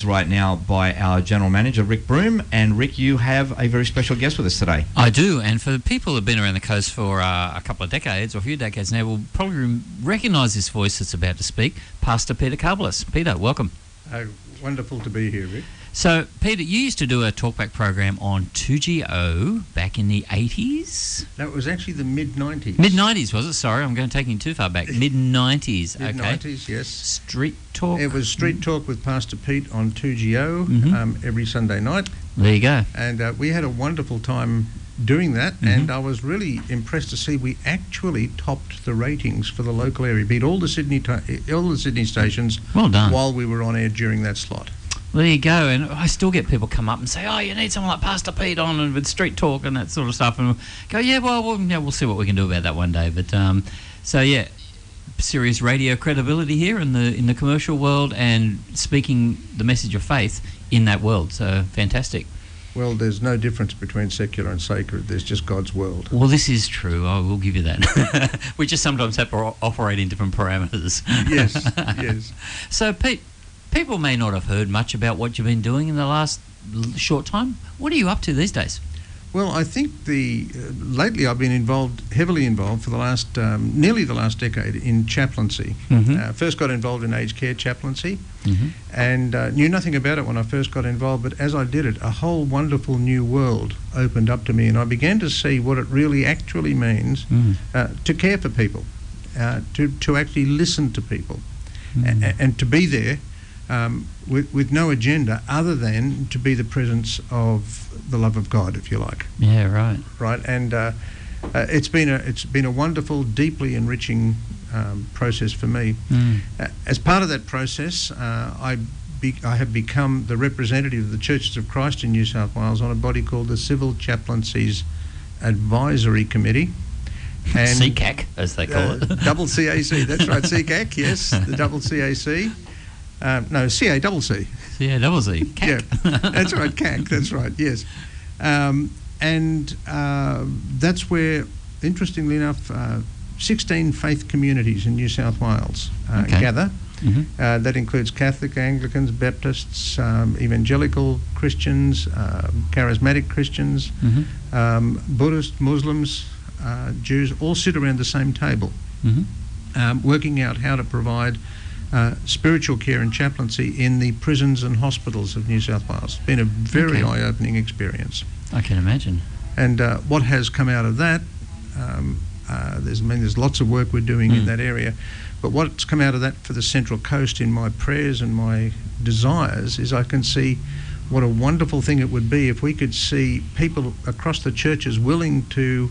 Right now by our General Manager, Rick Broom. And Rick, you have a very special guest with us today. I do, and for the people who have been around the coast for a couple of decades, or a few decades now, will probably recognise this voice that's about to speak, Pastor Peter Karbelis. Peter, welcome. Wonderful to be here, Rick. So, Peter, you used to do a talkback program on 2GO back in the 80s? That was actually the mid-90s. Mid-90s, was it? Sorry, I'm going taking too far back. Mid-90s, okay. Mid-90s, yes. Street Talk? It was Street Talk with Pastor Pete on 2GO every Sunday night. There you go. And we had a wonderful time doing that, and I was really impressed to see we actually topped the ratings for the local area, beat all the Sydney stations. Well done. While we were on air during that slot. There you go, and I still get people come up and say, "Oh, you need someone like Pastor Pete on and with Street Talk and that sort of stuff," and go, "Yeah, we'll see what we can do about that one day." But so yeah, serious radio credibility here in the commercial world and speaking the message of faith in that world. So fantastic. Well, there's no difference between secular and sacred. There's just God's world. Well, this is true. I will give you that. We just sometimes have to operate in different parameters. Yes, yes. So, Pete, people may not have heard much about what you've been doing in the last short time. What are you up to these days? Well, I think lately I've been heavily involved for the last nearly the last decade in chaplaincy. First got involved in aged care chaplaincy, and knew nothing about it when I first got involved. But as I did it, a whole wonderful new world opened up to me, and I began to see what it really actually means to care for people, to actually listen to people, and to be there. With no agenda other than to be the presence of the love of God, if you like. Yeah, right. Right, and it's been a wonderful, deeply enriching process for me. As part of that process, I have become the representative of the Churches of Christ in New South Wales on a body called the Civil Chaplaincies Advisory Committee. And CCAC, as they call it. Double CAC, that's right, CCAC, yes, the double CAC. No, CACC. CACC. Yeah, that's right, CAC, that's right, yes. And that's where, interestingly enough, 16 faith communities in New South Wales gather. That includes Catholic, Anglicans, Baptists, evangelical Christians, charismatic Christians, Buddhists, Muslims, Jews, all sit around the same table, working out how to provide spiritual care and chaplaincy in the prisons and hospitals of New South Wales. It's been a very eye-opening experience. I can imagine. And what has come out of that, there's lots of work we're doing in that area, but what's come out of that for the Central Coast in my prayers and my desires is I can see what a wonderful thing it would be if we could see people across the churches willing to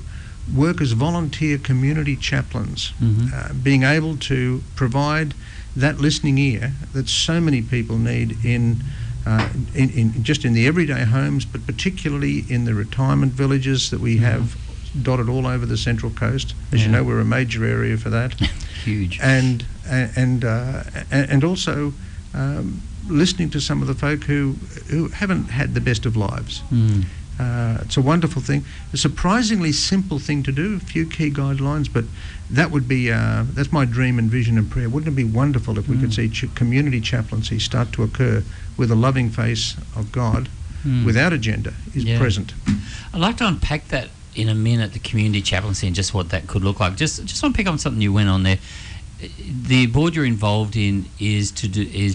work as volunteer community chaplains, being able to provide that listening ear that so many people need in just in the everyday homes, but particularly in the retirement villages that we have dotted all over the Central Coast. As you know, we're a major area for that. Huge. And also listening to some of the folk who haven't had the best of lives. It's a wonderful thing, a surprisingly simple thing to do, a few key guidelines, but that would be, that's my dream and vision and prayer. Wouldn't it be wonderful if we could see community chaplaincy start to occur where the loving face of God, without agenda, is present? I'd like to unpack that in a minute, the community chaplaincy and just what that could look like. Just want to pick up on something you went on there. The board you're involved in is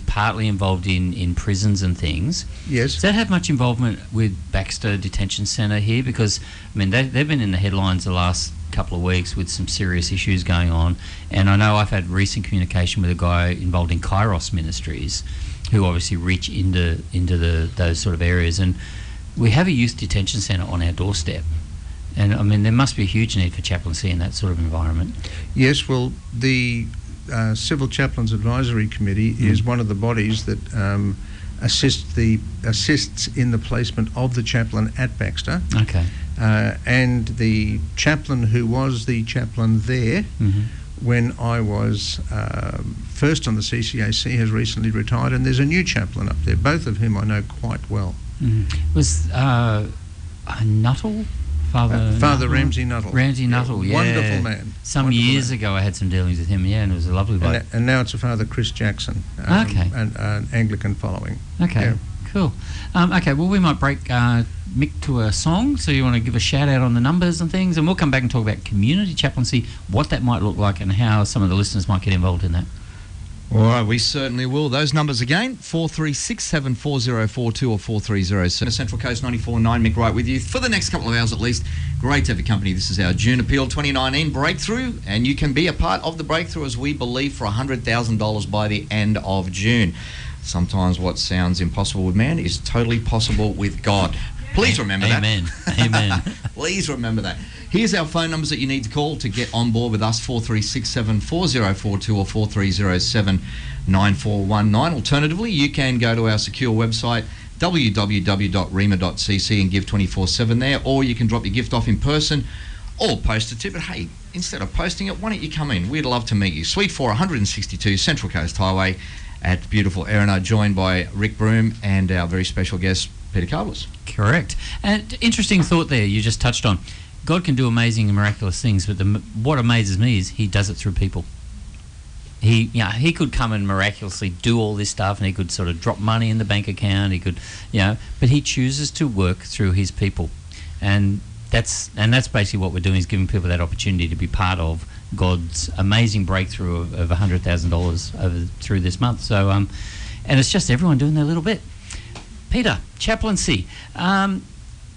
partly involved in prisons and things. Yes. Does that have much involvement with Baxter Detention Centre here? Because I mean they've been in the headlines the last couple of weeks with some serious issues going on, and I know I've had recent communication with a guy involved in Kairos Ministries, who obviously reach into those sort of areas, and we have a youth detention centre on our doorstep. And I mean, there must be a huge need for chaplaincy in that sort of environment. Yes, well, the Civil Chaplains Advisory Committee is one of the bodies that assists in the placement of the chaplain at Baxter. Okay. And the chaplain who was the chaplain there when I was first on the CCAC has recently retired, and there's a new chaplain up there, both of whom I know quite well. Was Nuttall Father Ramsey Nuttall. Ramsey Nuttall, yeah. Wonderful man. Some wonderful years man. ago I had some dealings with him, yeah, and it was a lovely bloke. And now it's a Father Chris Jackson. Okay. An Anglican following. Okay, Yeah. cool. Okay, well, we might break Mick to a song, so you want to give a shout out on the numbers and things, and we'll come back and talk about community chaplaincy, what that might look like, and how some of the listeners might get involved in that. All right, we certainly will. Those numbers again, 43674042 or 4307. Central Coast 94.9, Mick Wright with you for the next couple of hours at least. Great to have your company. This is our June Appeal 2019 Breakthrough, and you can be a part of the breakthrough as we believe for $100,000 by the end of June. Sometimes what sounds impossible with man is totally possible with God. Please remember that. Amen. Amen. Please remember that. Here's our phone numbers that you need to call to get on board with us, 43674042 or 43079419. Alternatively, you can go to our secure website, www.rhema.cc, and give 24/7 there, or you can drop your gift off in person or post a tip. But hey, instead of posting it, why don't you come in? We'd love to meet you. Suite 4, 162 Central Coast Highway at beautiful Erina, joined by Rick Broom and our very special guest, Peter Carlos. Correct. And interesting thought there you just touched on. God can do amazing and miraculous things, but what amazes me is he does it through people. He could come and miraculously do all this stuff, and he could sort of drop money in the bank account. He could, but he chooses to work through his people, and that's basically what we're doing, is giving people that opportunity to be part of God's amazing breakthrough of $100,000 through this month. So, and it's just everyone doing their little bit. Peter, chaplaincy.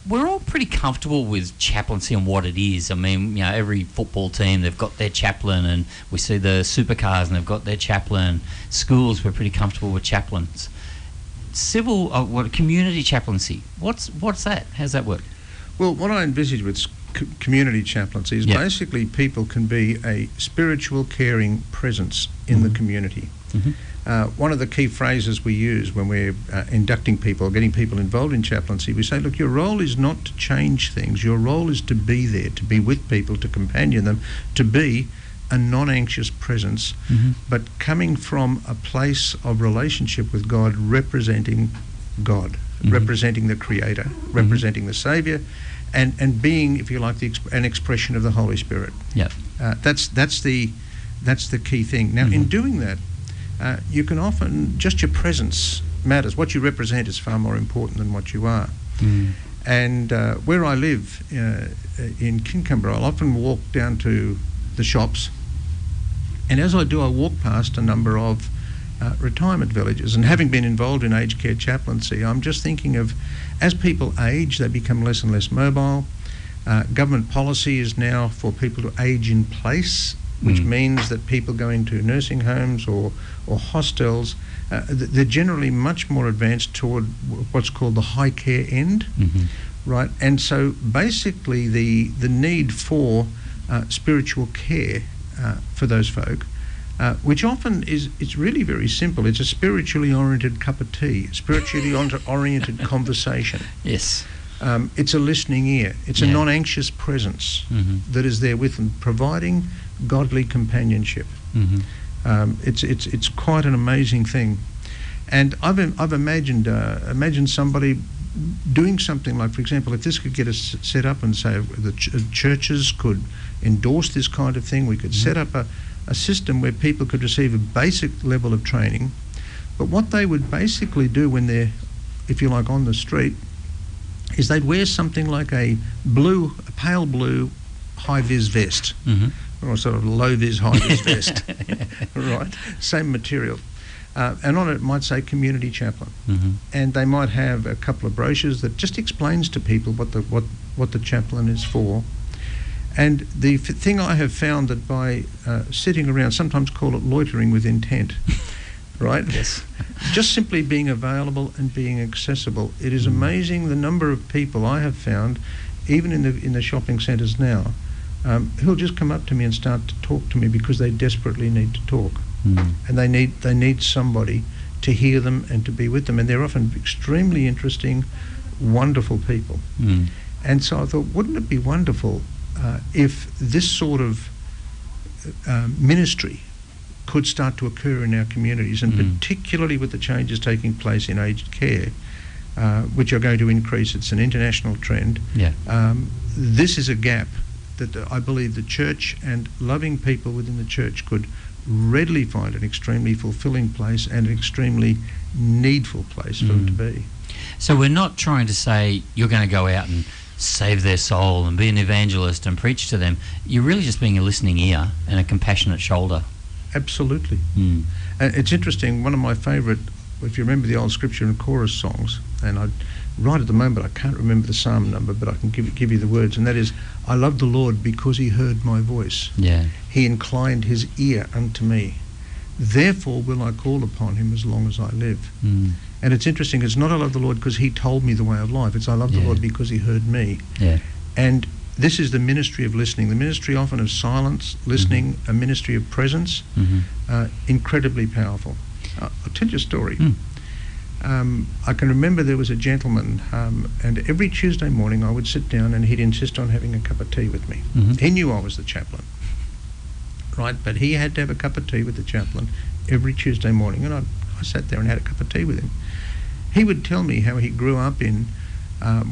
We're all pretty comfortable with chaplaincy and what it is. I mean, every football team, they've got their chaplain, and we see the supercars and they've got their chaplain. Schools, we're pretty comfortable with chaplains. Community chaplaincy. What's that? How's that work? Well, what I envisage with community chaplaincy is basically people can be a spiritual caring presence in the community. Mm-hmm. One of the key phrases we use when we're inducting people, getting people involved in chaplaincy, we say, look, your role is not to change things. Your role is to be there, to be with people, to companion them, to be a non-anxious presence, but coming from a place of relationship with God, representing God, representing the Creator, representing the Saviour, and being, if you like, an expression of the Holy Spirit. Yeah. That's the key thing. Now, in doing that, you can often, just your presence matters. What you represent is far more important than what you are. And where I live in Kincumbra, I'll often walk down to the shops, and as I do, I walk past a number of retirement villages. And having been involved in aged care chaplaincy, I'm just thinking of, as people age, they become less and less mobile. Government policy is now for people to age in place, which means that people go into nursing homes or hostels, they're generally much more advanced toward what's called the high care end, right? And so basically the need for spiritual care for those folk, which often it's really very simple. It's a spiritually oriented cup of tea, spiritually oriented conversation. Yes. It's a listening ear. It's a non-anxious presence that is there with them, providing godly companionship. It's quite an amazing thing, and I've imagined somebody doing something like, for example, if this could get us set up and say the churches could endorse this kind of thing, we could set up a system where people could receive a basic level of training, but what they would basically do when they're, if you like, on the street, is they'd wear something like a pale blue high-vis vest, or a sort of low-vis, high-vis vest, right? Same material. And on it might say community chaplain. And they might have a couple of brochures that just explains to people what the chaplain is for. And the thing I have found that by sitting around, sometimes call it loitering with intent, right? Yes. Just simply being available and being accessible. It is amazing the number of people I have found, even in the shopping centres now, who'll just come up to me and start to talk to me because they desperately need to talk, and they need somebody to hear them and to be with them, and they're often extremely interesting, wonderful people. And so I thought, wouldn't it be wonderful if this sort of ministry could start to occur in our communities, and particularly with the changes taking place in aged care, which are going to increase. It's an international trend. Yeah. This is a gap that I believe the church and loving people within the church could readily find an extremely fulfilling place and an extremely needful place for them to be. So we're not trying to say you're going to go out and save their soul and be an evangelist and preach to them. You're really just being a listening ear and a compassionate shoulder. Absolutely. It's interesting, one of my favourite, if you remember the old scripture and chorus songs, and right at the moment I can't remember the psalm number, but I can give you the words, and that is, I love the Lord because he heard my voice. Yeah. He inclined his ear unto me. Therefore will I call upon him as long as I live. And it's interesting, it's not I love the Lord because he told me the way of life, it's I love the Lord because he heard me. Yeah. And this is the ministry of listening, the ministry often of silence, listening, a ministry of presence, incredibly powerful. I'll tell you a story. I can remember there was a gentleman, and every Tuesday morning I would sit down and he'd insist on having a cup of tea with me. He knew I was the chaplain, right? But he had to have a cup of tea with the chaplain every Tuesday morning, and I sat there and had a cup of tea with him. He would tell me how he grew up in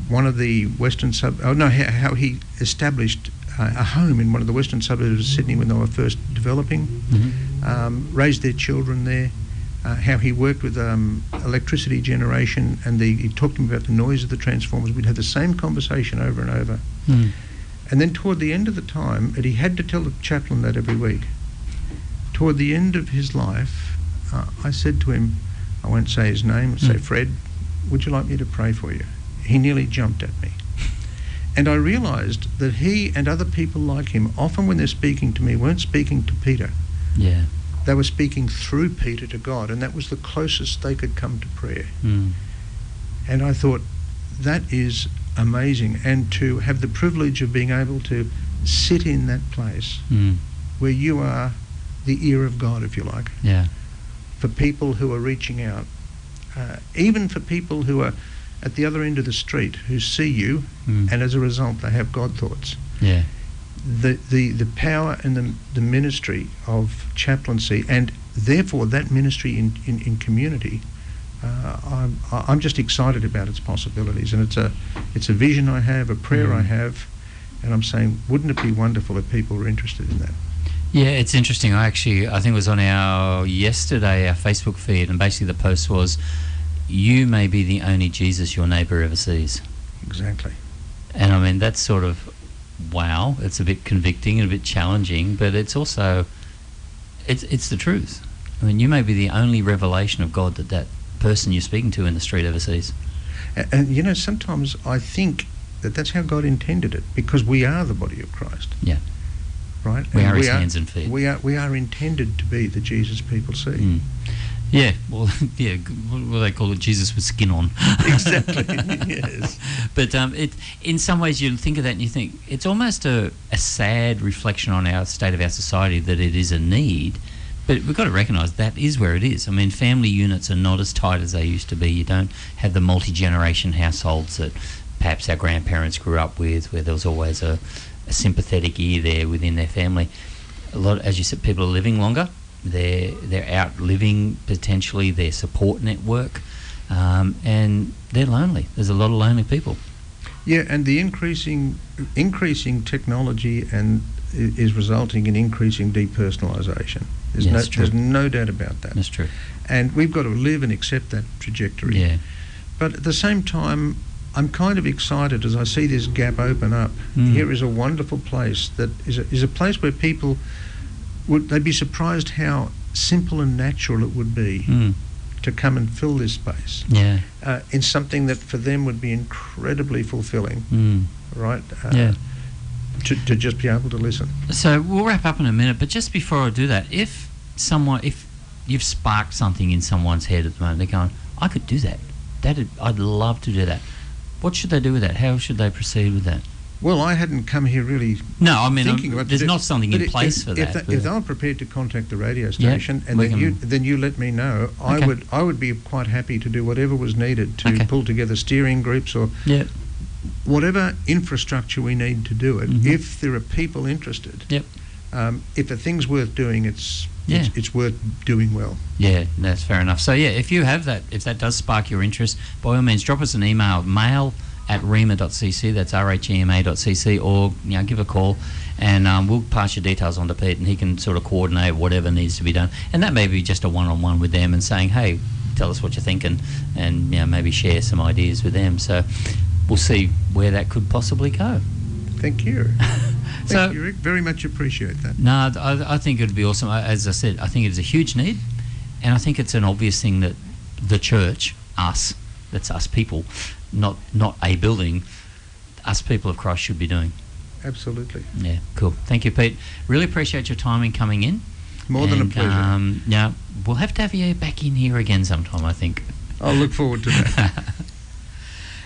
one of the western how he established a home in one of the western suburbs of Sydney when they were first developing, raised their children there, how he worked with electricity generation, and he talked to me about the noise of the transformers. We'd have the same conversation over and over. And then toward the end of the time, and he had to tell the chaplain that every week, toward the end of his life, I said to him, I won't say his name, say, Fred, would you like me to pray for you? He nearly jumped at me. And I realised that he and other people like him, often when they're speaking to me, weren't speaking to Peter. Yeah. They were speaking through Peter to God, and that was the closest they could come to prayer. And I thought, that is amazing. And to have the privilege of being able to sit in that place where you are the ear of God, if you like, for people who are reaching out, even for people who are at the other end of the street who see you, and as a result they have God thoughts. The power and the ministry of chaplaincy, and therefore that ministry in community, I'm just excited about its possibilities, and it's a vision I have, a prayer I have, and I'm saying, wouldn't it be wonderful if people were interested in that? Yeah, it's interesting. I think it was on our Facebook feed, and basically the post was, you may be the only Jesus your neighbour ever sees. Exactly. And I mean, that's sort of, wow, it's a bit convicting and a bit challenging, but it's also, it's the truth. I mean, you may be the only revelation of God that person you're speaking to in the street ever sees. And you know, sometimes I think that that's how God intended it, because we are the body of Christ. Yeah. Right? We are his hands and feet. We are intended to be the Jesus people see. Yeah, well, yeah, what do they call it? Jesus with skin on. Exactly, yes. But in some ways you think of that and you think, it's almost a sad reflection on our state of our society that it is a need, but we've got to recognise that is where it is. I mean, family units are not as tight as they used to be. You don't have the multi-generation households that perhaps our grandparents grew up with, where there was always a sympathetic ear there within their family. A lot, as you said, people are living longer. They're out living potentially their support network, and they're lonely. There's a lot of lonely people. Yeah, and the increasing technology and is resulting in increasing depersonalisation. There's no doubt about that. That's true. And we've got to live and accept that trajectory. Yeah. But at the same time, I'm kind of excited as I see this gap open up. Here is a wonderful place that is a place where people they'd be surprised how simple and natural it would be to come and fill this space in something that for them would be incredibly fulfilling, right? To just be able to listen. So we'll wrap up in a minute, but just before I do that, if you've sparked something in someone's head at the moment, they're going, I could do that. I'd love to do that. What should they do with that? How should they proceed with that? Well, I hadn't come here really. No, I mean, there's not something in place for that. If they were prepared to contact the radio station, and then you let me know, okay. I would be quite happy to do whatever was needed to pull together steering groups or whatever infrastructure we need to do it. If there are people interested, if a thing's worth doing, it's worth doing well. Yeah, that's fair enough. So yeah, if that does spark your interest, by all means, drop us an email, mail@rhema.cc, that's rhema.cc, or give a call, and we'll pass your details on to Pete, and he can sort of coordinate whatever needs to be done. And that may be just a one-on-one with them and saying, hey, tell us what you're thinking, and maybe share some ideas with them. So we'll see where that could possibly go. Thank you. Thank you, Rick. Very much appreciate that. No, I think it would be awesome. As I said, I think it is a huge need, and I think it's an obvious thing that the church, that's us people, not a building, us people of Christ should be doing. Absolutely. Yeah, cool. Thank you, Pete. Really appreciate your time in coming in. More than a pleasure. Yeah, we'll have to have you back in here again sometime, I think. I'll look forward to that.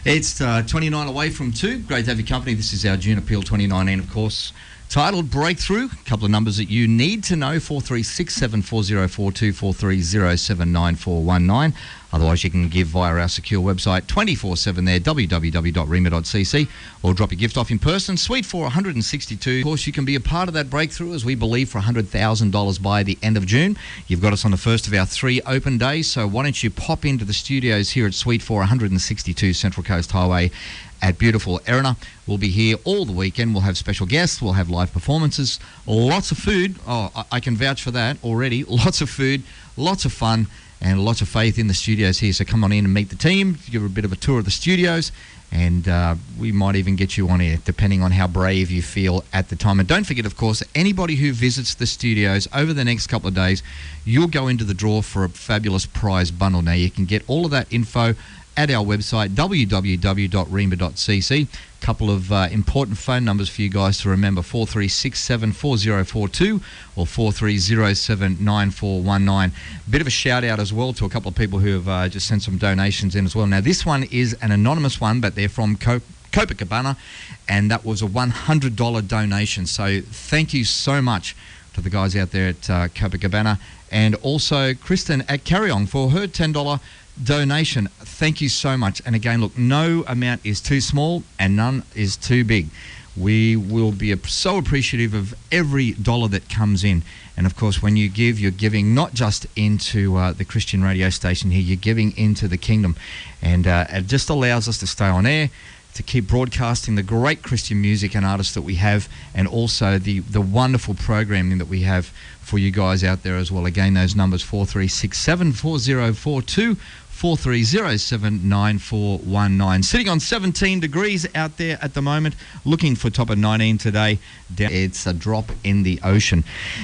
It's 29 away from 2. Great to have your company. This is our June Appeal 2019, of course, titled Breakthrough. A couple of numbers that you need to know: 436-74042, 430-79419. Otherwise, you can give via our secure website 24/7 there, www.rhema.cc, or drop your gift off in person. Suite 462. Of course, you can be a part of that breakthrough, as we believe, for $100,000 by the end of June. You've got us on the first of our 3 open days, so why don't you pop into the studios here at Suite 462 Central Coast Highway at beautiful Erina. We'll be here all the weekend. We'll have special guests. We'll have live performances. Lots of food. Oh, I can vouch for that already. Lots of food, lots of fun, and lots of faith in the studios here. So come on in and meet the team, give a bit of a tour of the studios, and we might even get you on air, depending on how brave you feel at the time. And don't forget, of course, anybody who visits the studios over the next couple of days, you'll go into the draw for a fabulous prize bundle. Now, you can get all of that info at our website, www.rhema.cc. Couple of important phone numbers for you guys to remember: 436-74042 or 430-79419. Bit of a shout out as well to a couple of people who have just sent some donations in as well. Now, this one is an anonymous one, but they're from Copacabana, and that was a $100 donation. So thank you so much to the guys out there at Copacabana, and also Kristen at Carryong for her $10 donation. Thank you so much. And again, look, no amount is too small and none is too big. We will be so appreciative of every dollar that comes in. And of course, when you give, you're giving not just into the Christian radio station here, you're giving into the kingdom. And it just allows us to stay on air, to keep broadcasting the great Christian music and artists that we have, and also the wonderful programming that we have for you guys out there as well. Again, those numbers: 436-74042, 430-79419. Sitting on 17 degrees out there at the moment, looking for top of 19 today. It's a drop in the ocean.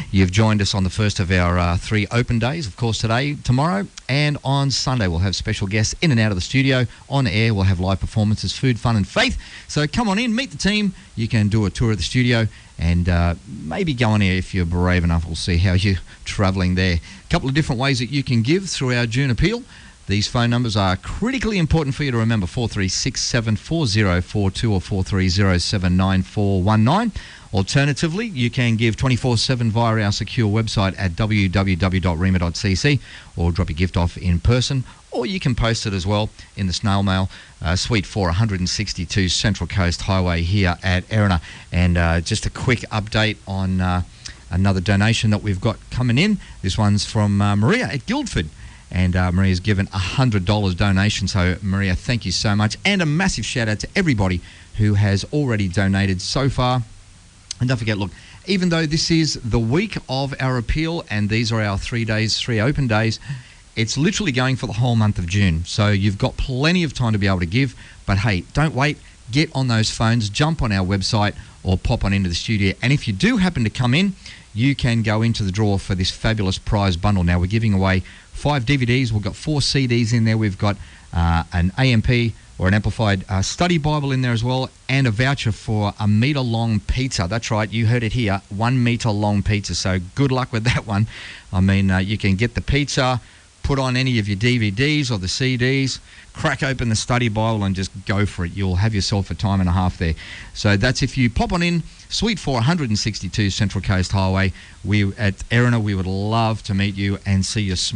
You've joined us on the first of our 3 open days, of course, today, tomorrow, and on Sunday. We'll have special guests in and out of the studio. On air, we'll have live performances, food, fun and faith. So come on in, meet the team. You can do a tour of the studio, and maybe go on air if you're brave enough. We'll see how you're travelling there. A couple of different ways that you can give through our June Appeal. These phone numbers are critically important for you to remember: 436-74042 or 430-79419. Alternatively, you can give 24/7 via our secure website at www.rhema.cc, or drop your gift off in person, or you can post it as well in the snail mail, Suite 462 Central Coast Highway here at Erina. And just a quick update on another donation that we've got coming in. This one's from Maria at Guildford. And Maria's given a $100 donation. So, Maria, thank you so much. And a massive shout out to everybody who has already donated so far. And don't forget, look, even though this is the week of our appeal and these are our 3 days, 3 open days, it's literally going for the whole month of June. So you've got plenty of time to be able to give. But hey, don't wait. Get on those phones, jump on our website, or pop on into the studio. And if you do happen to come in, you can go into the draw for this fabulous prize bundle. Now, we're giving away 5 DVDs. We've got 4 CDs in there. We've got an AMP, or an amplified study Bible, in there as well, and a voucher for a metre-long pizza. That's right, you heard it here, 1 metre-long pizza. So good luck with that one. I mean, you can get the pizza, put on any of your DVDs or the CDs, crack open the study Bible and just go for it. You'll have yourself a time and a half there. So that's if you pop on in, Suite 462 Central Coast Highway. We at Erina, we would love to meet you and see you smile.